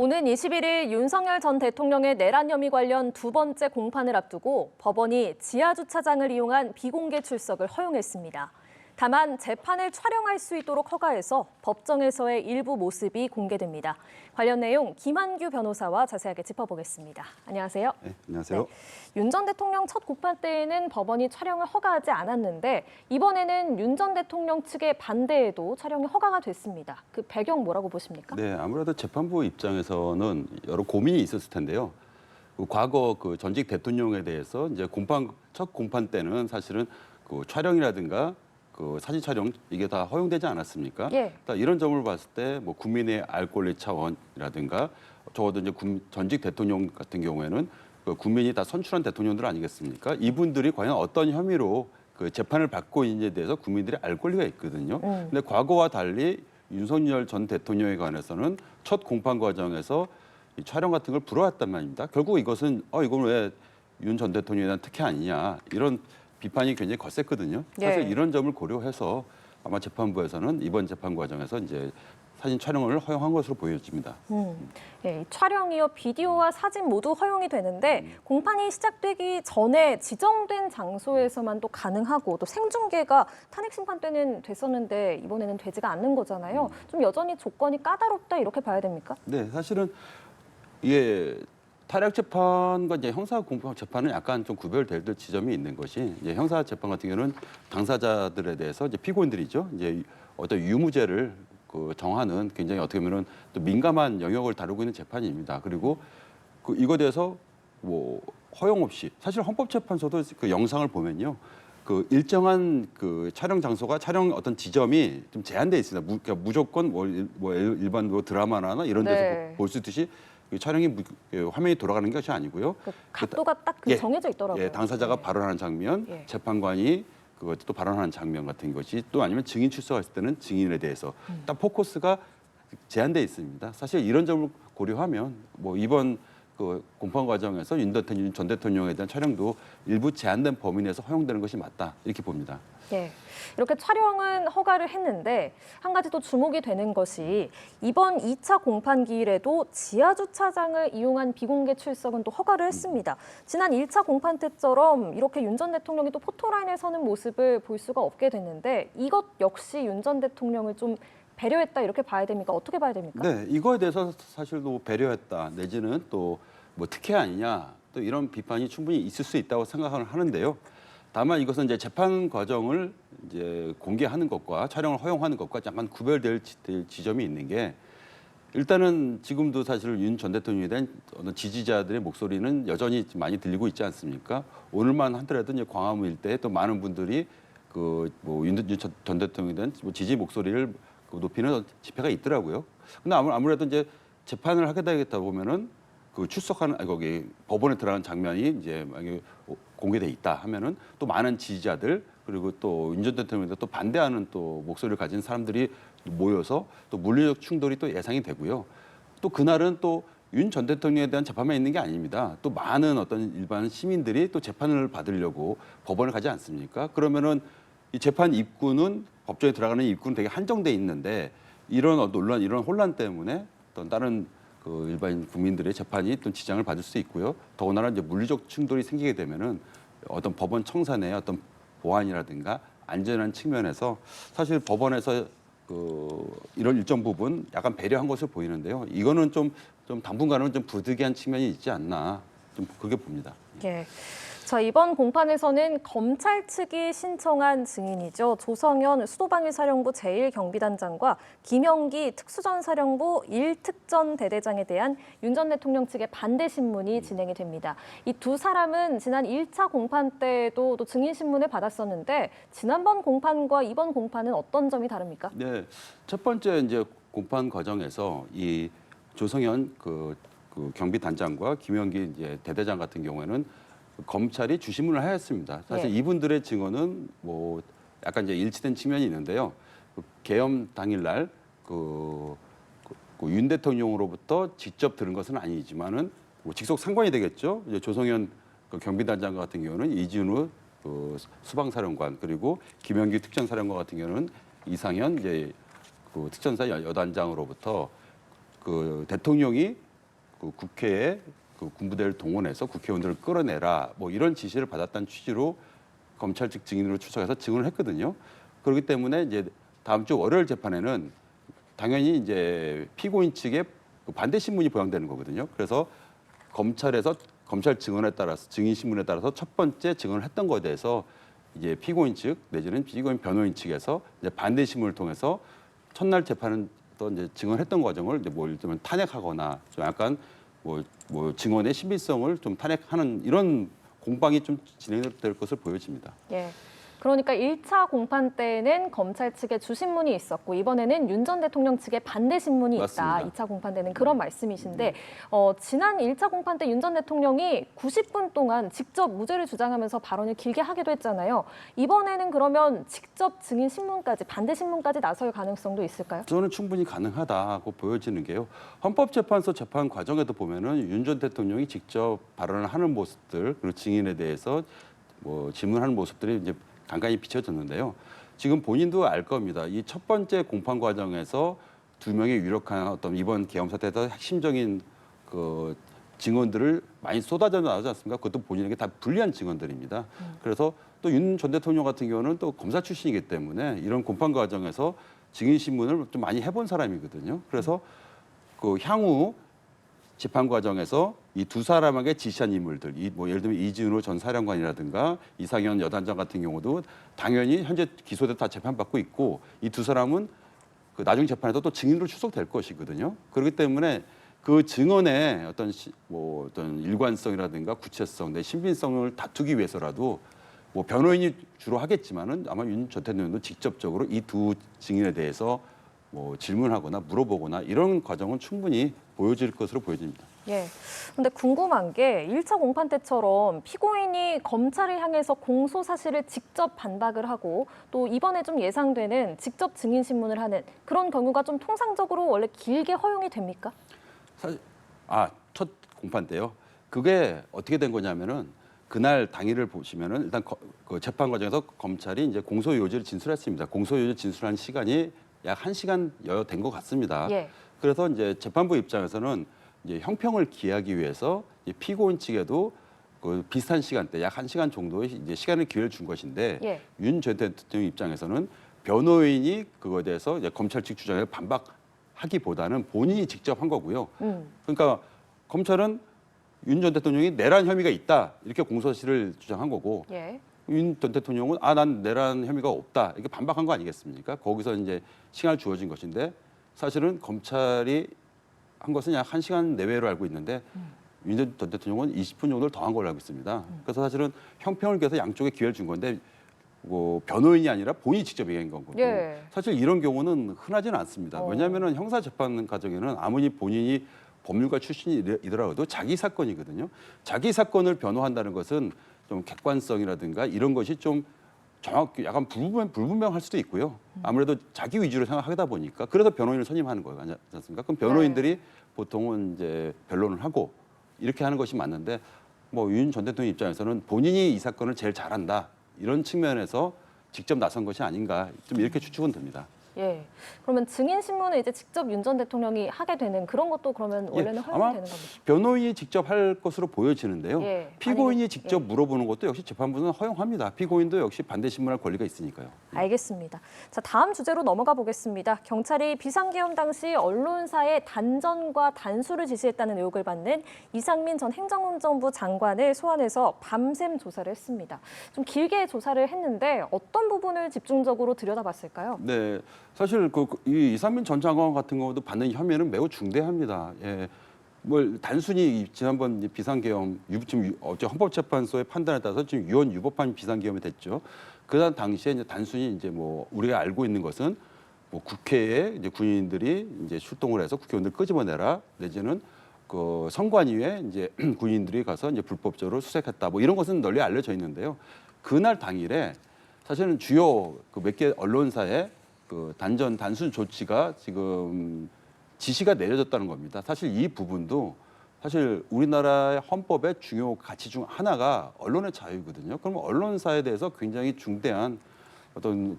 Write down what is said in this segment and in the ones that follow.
오는 21일 윤석열 전 대통령의 내란 혐의 관련 두 번째 공판을 앞두고 법원이 지하주차장을 이용한 비공개 출석을 허용했습니다. 다만 재판을 촬영할 수 있도록 허가해서 법정에서의 일부 모습이 공개됩니다. 관련 내용 김한규 변호사와 자세하게 짚어보겠습니다. 안녕하세요. 네, 안녕하세요. 윤 전 대통령 첫 공판 때에는 법원이 촬영을 허가하지 않았는데 이번에는 윤 전 대통령 측의 반대에도 촬영이 허가가 됐습니다. 그 배경 뭐라고 보십니까? 네, 아무래도 재판부 입장에서는 여러 고민이 있었을 텐데요. 과거 전직 대통령에 대해서 이제 첫 공판 때는 사실은 촬영이라든가 사진 촬영 이게 다 허용되지 않았습니까? 예. 이런 점을 봤을 때 뭐 국민의 알 권리 차원이라든가 적어도 이제 전직 대통령 같은 경우에는 국민이 다 선출한 대통령들 아니겠습니까? 이분들이 과연 어떤 혐의로 재판을 받고 있는지에 대해서 국민들이 알 권리가 있거든요. 근데 과거와 달리 윤석열 전 대통령에 관해서는 첫 공판 과정에서 이 촬영 같은 걸 불허했단 말입니다. 결국 이것은 이건 왜 윤 전 대통령에 대한 특혜 아니냐 이런 비판이 굉장히 거셌거든요. 사실 예. 이런 점을 고려해서 아마 재판부에서는 이번 재판 과정에서 이제 사진 촬영을 허용한 것으로 보여집니다. 예, 촬영이요, 비디오와 사진 모두 허용이 되는데 공판이 시작되기 전에 지정된 장소에서만 또 가능하고 또 생중계가 탄핵 심판 때는 됐었는데 이번에는 되지가 않는 거잖아요. 좀 여전히 조건이 까다롭다 이렇게 봐야 됩니까? 네, 사실은 이게 탄핵 재판과 이제 형사 공판 재판은 약간 좀 구별될 지점이 있는 것이 이제 형사 재판 같은 경우는 당사자들에 대해서 이제 피고인들이죠. 이제 어떤 유무죄를 정하는 굉장히 어떻게 보면은 또 민감한 영역을 다루고 있는 재판입니다. 그리고 이거에 대해서 뭐 허용 없이 사실 헌법재판소도 그 영상을 보면요. 일정한 촬영 장소가 촬영 어떤 지점이 좀 제한돼 있습니다. 그러니까 무조건 뭐 일반 드라마나 이런 데서 네. 볼 수 있듯이 촬영이 화면이 돌아가는 것이 아니고요. 그 각도가 딱 예, 정해져 있더라고요. 예, 당사자가 네. 발언하는 장면, 예. 재판관이 그것도 또 발언하는 장면 같은 것이 또 아니면 증인 출석했을 때는 증인에 대해서 딱 포커스가 제한돼 있습니다. 사실 이런 점을 고려하면 뭐 이번 공판 과정에서 윤 전 대통령에 대한 촬영도 일부 제한된 범위 내에서 허용되는 것이 맞다 이렇게 봅니다. 예, 이렇게 촬영은 허가를 했는데 한 가지 또 주목이 되는 것이 이번 2차 공판 기일에도 지하주차장을 이용한 비공개 출석은 또 허가를 했습니다. 지난 1차 공판 때처럼 이렇게 윤 전 대통령이 또 포토라인에 서는 모습을 볼 수가 없게 됐는데 이것 역시 윤 전 대통령을 좀 배려했다 이렇게 봐야 됩니까? 어떻게 봐야 됩니까? 네, 이거에 대해서 사실 뭐 배려했다 내지는 또 뭐 특혜 아니냐 또 이런 비판이 충분히 있을 수 있다고 생각을 하는데요. 다만 이것은 이제 재판 과정을 이제 공개하는 것과 촬영을 허용하는 것과 약간 구별될 지점이 있는 게 일단은 지금도 사실 윤 전 대통령에 대한 어떤 지지자들의 목소리는 여전히 많이 들리고 있지 않습니까? 오늘만 하더라도 이제 광화문 일대에 또 많은 분들이 뭐 윤 전 대통령에 대한 지지 목소리를 높이는 집회가 있더라고요. 근데 아무래도 이제 재판을 하게 되겠다 보면은 출석하는 거기 법원에 들어가는 장면이 이제 만약에 공개돼 있다 하면은 또 많은 지지자들 그리고 또 윤 전 대통령에 또 반대하는 또 목소리를 가진 사람들이 모여서 또 물리적 충돌이 또 예상이 되고요. 또 그날은 또 윤 전 대통령에 대한 재판만 있는 게 아닙니다. 또 많은 어떤 일반 시민들이 또 재판을 받으려고 법원을 가지 않습니까? 그러면은 이 재판 입구는 법정에 들어가는 입구는 되게 한정돼 있는데 이런 논란, 이런 혼란 때문에 어떤 다른 일반 국민들의 재판이 또 지장을 받을 수 있고요. 더군다나 이제 물리적 충돌이 생기게 되면은 어떤 법원 청산의 어떤 보안이라든가 안전한 측면에서 사실 법원에서 이런 일정 부분 약간 배려한 것으로 보이는데요. 이거는 좀 당분간은 좀 부득이한 측면이 있지 않나 좀 그렇게 봅니다. 예. 자, 이번 공판에서는 검찰 측이 신청한 증인이죠. 조성현 수도방위사령부 제1경비단장과 김영기 특수전사령부 1특전 대대장에 대한 윤 전 대통령 측의 반대 신문이 진행이 됩니다. 이 두 사람은 지난 1차 공판 때도 또 증인 신문을 받았었는데 지난번 공판과 이번 공판은 어떤 점이 다릅니까? 네, 첫 번째 이제 공판 과정에서 이 조성현 경비단장과 김영기 이제 대대장 같은 경우에는 검찰이 주심문을 하였습니다. 사실 예. 이분들의 증언은 뭐 약간 이제 일치된 측면이 있는데요. 계엄 당일날 윤 대통령으로부터 직접 들은 것은 아니지만은 뭐 직속 상관이 되겠죠. 이제 조성현 경비단장 같은 경우는 이진우 수방사령관 그리고 김영기 특전사령관 같은 경우는 이상현 이제 특전사 여단장으로부터 대통령이 그 국회에 그 군부대를 동원해서 국회의원들을 끌어내라 뭐 이런 지시를 받았다는 취지로 검찰 측 증인으로 추석해서 증언을 했거든요. 그렇기 때문에 이제 다음 주 월요일 재판에는 당연히 이제 피고인 측의 그 반대 신문이 보양되는 거거든요. 그래서 검찰에서 검찰 증언에 따라서 증인 신문에 따라서 첫 번째 증언을 했던 것에 대해서 이제 피고인 측 내지는 피고인 변호인 측에서 이제 반대 신문을 통해서 첫날 재판은 또 이제 증언했던 과정을 이제 뭐 예를 들면 탄핵하거나 좀 약간 뭐 증언의 신빙성을 좀 탄핵하는 이런 공방이 좀 진행될 것으로 보여집니다. 예. 그러니까 1차 공판 때는 검찰 측의 주신문이 있었고 이번에는 윤 전 대통령 측의 반대 신문이 맞습니다. 있다. 2차 공판 때는 그런 말씀이신데 지난 1차 공판 때 윤 전 대통령이 90분 동안 직접 무죄를 주장하면서 발언을 길게 하기도 했잖아요. 이번에는 그러면 직접 증인 신문까지 반대 신문까지 나설 가능성도 있을까요? 저는 충분히 가능하다고 보여지는 게요. 헌법재판소 재판 과정에도 보면은 윤 전 대통령이 직접 발언을 하는 모습들 그리고 증인에 대해서 뭐 질문하는 모습들이 이제 간간히 비춰졌는데요. 지금 본인도 알 겁니다. 이 첫 번째 공판 과정에서 두 명의 유력한 어떤 이번 계엄 사태에서 핵심적인 그 증언들을 많이 쏟아져 나오지 않습니까? 그것도 본인에게 다 불리한 증언들입니다. 그래서 또 윤 전 대통령 같은 경우는 또 검사 출신이기 때문에 이런 공판 과정에서 증인 신문을 좀 많이 해본 사람이거든요. 그래서 그 향후 재판 과정에서 이 두 사람에게 지시한 인물들, 뭐 예를 들면 이진우 전 사령관이라든가 이상현 여단장 같은 경우도 당연히 현재 기소돼 다 재판받고 있고 이 두 사람은 그 나중 재판에도 또 증인으로 출석될 것이거든요. 그렇기 때문에 그 증언의 뭐 어떤 일관성이라든가 구체성, 내 신빙성을 다투기 위해서라도 뭐 변호인이 주로 하겠지만은 아마 윤 전 대통령도 직접적으로 이 두 증인에 대해서 뭐 질문하거나 물어보거나 이런 과정은 충분히 보여질 것으로 보여집니다. 예. 근데 궁금한 게 1차 공판 때처럼 피고인이 검찰을 향해서 공소 사실을 직접 반박을 하고 또 이번에 좀 예상되는 직접 증인 신문을 하는 그런 경우가 좀 통상적으로 원래 길게 허용이 됩니까? 사실 첫 공판 때요. 그게 어떻게 된 거냐면은 그날 당일을 보시면은 일단 그 재판 과정에서 검찰이 이제 공소 요지를 진술했습니다. 공소 요지 진술한 시간이 약 1시간여 된 것 같습니다. 예. 그래서 이제 재판부 입장에서는 이제 형평을 기하기 위해서 이제 피고인 측에도 그 비슷한 시간대 약 1시간 정도의 이제 시간을 기회를 준 것인데 예. 윤 전 대통령 입장에서는 변호인이 그거에 대해서 이제 검찰 측 주장에 반박하기보다는 본인이 직접 한 거고요. 그러니까 검찰은 윤 전 대통령이 내란 혐의가 있다 이렇게 공소시를 주장한 거고 예. 윤 전 대통령은 난 내란 혐의가 없다 이렇게 반박한 거 아니겠습니까? 거기서 이제 시간을 주어진 것인데 사실은 검찰이 한 것은 약 1시간 내외로 알고 있는데 윤 전 대통령은 20분 정도를 더한 걸로 알고 있습니다. 그래서 사실은 형평을 위해서 양쪽에 기회를 준 건데 뭐 변호인이 아니라 본인이 직접 얘기한 거고 예. 사실 이런 경우는 흔하지는 않습니다. 왜냐하면 형사재판 과정에는 아무리 본인이 법률가 출신이더라도 자기 사건이거든요. 자기 사건을 변호한다는 것은 좀 객관성이라든가 이런 것이 좀 정확히 약간 불분명할 수도 있고요. 아무래도 자기 위주로 생각하다 보니까 그래서 변호인을 선임하는 거예요, 아니지 않습니까? 그럼 변호인들이 보통은 이제 변론을 하고 이렇게 하는 것이 맞는데 뭐 윤 전 대통령 입장에서는 본인이 이 사건을 제일 잘한다 이런 측면에서 직접 나선 것이 아닌가 좀 이렇게 추측은 됩니다. 예. 그러면 증인 신문을 이제 직접 윤 전 대통령이 하게 되는 그런 것도 그러면 원래는 허용이 아마 되는 겁니다. 변호인이 직접 할 것으로 보여지는데요. 예. 피고인이 아니, 직접 예. 물어보는 것도 역시 재판부는 허용합니다. 피고인도 역시 반대 신문할 권리가 있으니까요. 알겠습니다. 자, 다음 주제로 넘어가 보겠습니다. 경찰이 비상계엄 당시 언론사에 단전과 단수를 지시했다는 의혹을 받는 이상민 전 행정안전부 장관을 소환해서 밤샘 조사를 했습니다. 좀 길게 조사를 했는데 어떤 부분을 집중적으로 들여다봤을까요? 네, 사실 이 이상민 전 장관 같은 경우도 받는 혐의는 매우 중대합니다. 예. 뭘 단순히 지난번 비상계엄 지금 어제 헌법재판소의 판단에 따라서 지금 유언 유법한 비상계엄이 됐죠. 그 당시에 이제 단순히 이제 뭐 우리가 알고 있는 것은 뭐 국회에 이제 군인들이 이제 출동을 해서 국회의원들 끄집어내라 내지는 그 선관위에 이제 군인들이 가서 이제 불법적으로 수색했다 뭐 이런 것은 널리 알려져 있는데요. 그날 당일에 사실은 주요 그 몇 개 언론사에 그 단순 조치가 지금 지시가 내려졌다는 겁니다. 사실 이 부분도 사실 우리나라의 헌법의 중요 가치 중 하나가 언론의 자유거든요. 그럼 언론사에 대해서 굉장히 중대한 어떤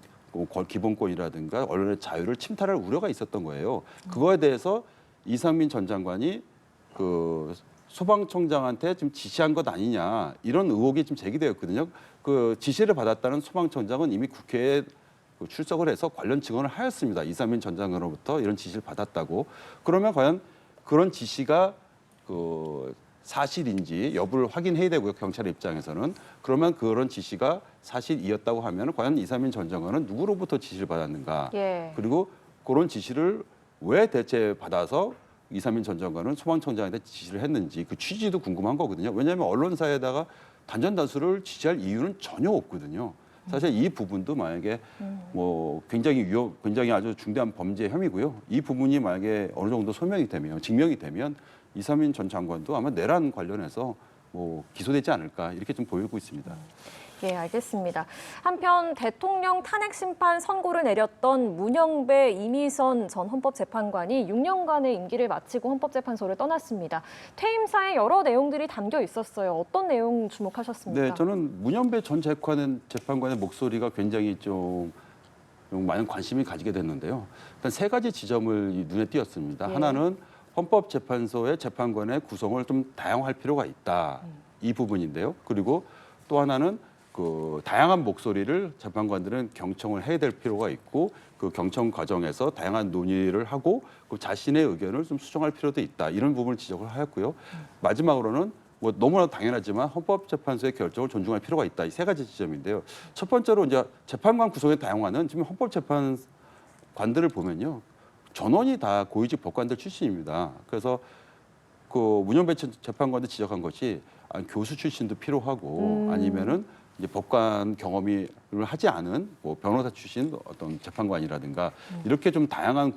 기본권이라든가 언론의 자유를 침탈할 우려가 있었던 거예요. 그거에 대해서 이상민 전 장관이 그 소방청장한테 지금 지시한 것 아니냐 이런 의혹이 좀 제기되었거든요. 그 지시를 받았다는 소방청장은 이미 국회에 출석을 해서 관련 증언을 하였습니다. 이상민 전 장관으로부터 이런 지시를 받았다고. 그러면 과연 그런 지시가 그 사실인지 여부를 확인해야 되고요. 경찰 입장에서는. 그러면 그런 지시가 사실이었다고 하면 과연 이상민 전 장관은 누구로부터 지시를 받았는가. 예. 그리고 그런 지시를 왜 대체 받아서 이상민 전 장관은 소방청장한테 지시를 했는지 그 취지도 궁금한 거거든요. 왜냐하면 언론사에다가 단전단수를 지시할 이유는 전혀 없거든요. 사실 이 부분도 만약에 뭐 굉장히 아주 중대한 범죄 혐의고요. 이 부분이 만약에 어느 정도 소명이 되면 증명이 되면 이상민 전 장관도 아마 내란 관련해서 뭐 기소되지 않을까 이렇게 좀 보이고 있습니다. 예, 알겠습니다. 한편 대통령 탄핵 심판 선고를 내렸던 문영배 이미선 전 헌법재판관이 6년간의 임기를 마치고 헌법재판소를 떠났습니다. 퇴임사에 여러 내용들이 담겨 있었어요. 어떤 내용 주목하셨습니까? 네, 저는 문영배 전 재판관의 목소리가 굉장히 좀 많은 관심이 가지게 됐는데요. 일단 세 가지 지점을 눈에 띄었습니다. 예. 하나는 헌법재판소의 재판관의 구성을 좀 다양화할 필요가 있다. 이 부분인데요. 그리고 또 하나는 그 다양한 목소리를 재판관들은 경청을 해야 될 필요가 있고 그 경청 과정에서 다양한 논의를 하고 그 자신의 의견을 좀 수정할 필요도 있다. 이런 부분을 지적을 하였고요. 마지막으로는 뭐 너무나 당연하지만 헌법재판소의 결정을 존중할 필요가 있다. 이 세 가지 지점인데요. 첫 번째로 이제 재판관 구성의 다양화는 지금 헌법재판관들을 보면요. 전원이 다 고위직 법관들 출신입니다. 그래서 그 문영배 재판관도 지적한 것이 교수 출신도 필요하고 아니면은 이제 법관 경험을 하지 않은 뭐 변호사 출신 어떤 재판관이라든가 이렇게 좀 다양한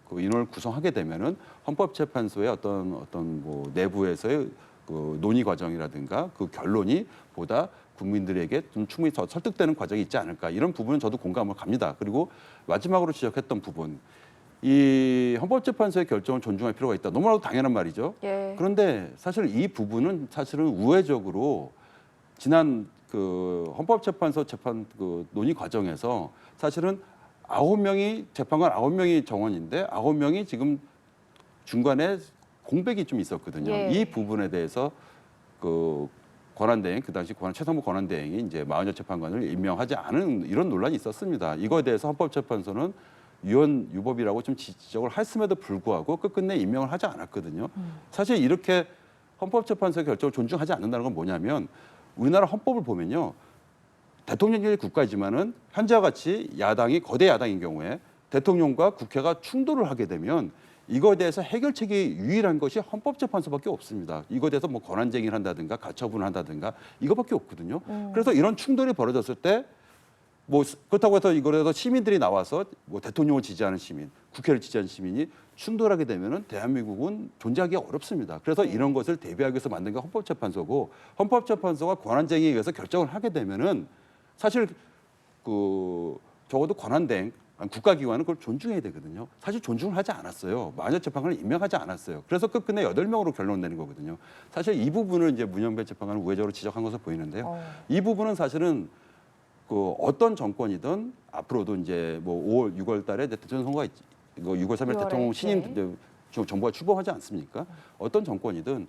그 인원을 구성하게 되면은 헌법재판소의 어떤 뭐 내부에서의 그 논의 과정이라든가 그 결론이 보다 국민들에게 좀 충분히 더 설득되는 과정이 있지 않을까 이런 부분은 저도 공감을 갑니다. 그리고 마지막으로 지적했던 부분. 이 헌법재판소의 결정을 존중할 필요가 있다. 너무나도 당연한 말이죠. 예. 그런데 사실 이 부분은 사실은 우회적으로 지난 그 헌법재판소 재판 그 논의 과정에서 사실은 9명이 재판관 9명이 정원인데 9명이 지금 중간에 공백이 좀 있었거든요. 예. 이 부분에 대해서 그 권한대행 그 당시 최상무 권한대행이 이제 마흔여 재판관을 임명하지 않은 이런 논란이 있었습니다. 이거에 대해서 헌법재판소는 위헌 유법이라고 좀 지적을 했음에도 불구하고 끝끝내 임명을 하지 않았거든요. 사실 이렇게 헌법재판소의 결정을 존중하지 않는다는 건 뭐냐면 우리나라 헌법을 보면요. 대통령제의 국가이지만은 현재와 같이 야당이 거대 야당인 경우에 대통령과 국회가 충돌을 하게 되면 이거에 대해서 해결책이 유일한 것이 헌법재판소밖에 없습니다. 이거에 대해서 뭐 권한쟁의를 한다든가 가처분을 한다든가 이거밖에 없거든요. 그래서 이런 충돌이 벌어졌을 때 뭐 그렇다고 해서 이거에서 시민들이 나와서 뭐 대통령을 지지하는 시민, 국회를 지지하는 시민이 충돌하게 되면은 대한민국은 존재하기가 어렵습니다. 그래서 이런 것을 대비하기 위해서 만든 게 헌법재판소고 헌법재판소가 권한쟁의에 의해서 결정을 하게 되면은 사실 그 적어도 권한대행 국가기관은 그걸 존중해야 되거든요. 사실 존중을 하지 않았어요. 마흔여 재판관을 임명하지 않았어요. 그래서 끝끝내 8명으로 결론 내는 거거든요. 사실 이 부분을 이제 문영배 재판관은 우회적으로 지적한 것으로 보이는데요. 이 부분은 사실은 그 어떤 정권이든 앞으로도 이제 뭐 5월, 6월 달에 대통령 선거가 있지. 이거 6월 3일 대통령 신임 정부가 출범하지 않습니까? 어떤 정권이든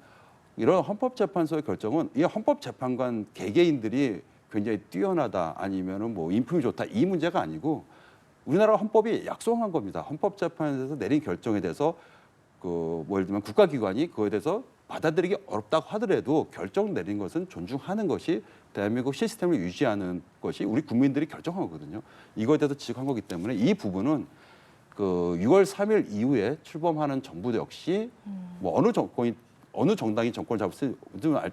이런 헌법재판소의 결정은 이 헌법재판관 개개인들이 굉장히 뛰어나다 아니면은 뭐 인품이 좋다 이 문제가 아니고 우리나라 헌법이 약속한 겁니다. 헌법재판에서 내린 결정에 대해서 그 뭐 예를 들면 국가기관이 그거에 대해서 받아들이기 어렵다고 하더라도 결정 내린 것은 존중하는 것이 대한민국 시스템을 유지하는 것이 우리 국민들이 결정한 거거든요. 이거에 대해서 지적한 거기 때문에 이 부분은 그 6월 3일 이후에 출범하는 정부 역시 뭐 어느 정당이 정권을 잡을지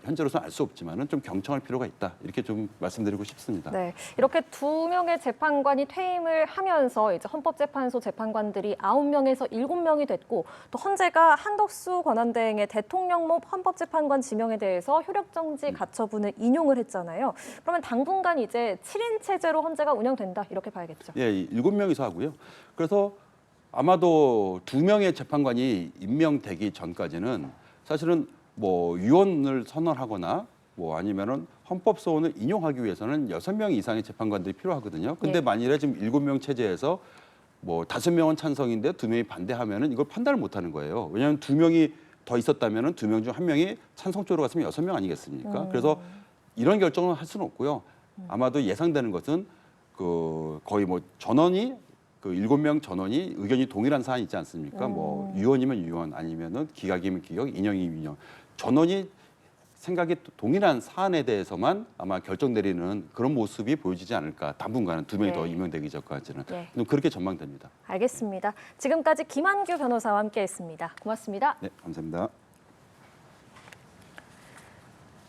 현재로서는 알 수 없지만은 좀 경청할 필요가 있다. 이렇게 좀 말씀드리고 싶습니다. 네, 이렇게 2명의 재판관이 퇴임을 하면서 이제 헌법재판소 재판관들이 9명에서 7명이 됐고 또 헌재가 한덕수 권한대행의 대통령모 헌법재판관 지명에 대해서 효력정지 가처분을 인용을 했잖아요. 그러면 당분간 이제 7인 체제로 헌재가 운영된다 이렇게 봐야겠죠. 예, 7명이서 하고요. 그래서 아마도 2명의 재판관이 임명되기 전까지는 사실은 뭐 유언을 선언하거나 뭐 아니면은 헌법 소원을 인용하기 위해서는 6명 이상의 재판관들이 필요하거든요. 근데 예. 만일에 지금 7명 체제에서 뭐 5명은 찬성인데 2명이 반대하면은 이걸 판단을 못 하는 거예요. 왜냐하면 2명이 더 있었다면은 2명 중 1명이 찬성 쪽으로 갔으면 6명 아니겠습니까? 그래서 이런 결정을 할 수는 없고요. 아마도 예상되는 것은 그 거의 뭐 전원이 그 7명 전원이 의견이 동일한 사안이 있지 않습니까? 뭐 유언이면 유언 아니면은 기각이면 기각, 인용이면 인용. 전원이 생각이 동일한 사안에 대해서만 아마 결정 내리는 그런 모습이 보여지지 않을까. 당분간은 2명이 더 임명되기 전까지는. 그렇게 전망됩니다. 알겠습니다. 지금까지 김한규 변호사와 함께했습니다. 고맙습니다. 네, 감사합니다.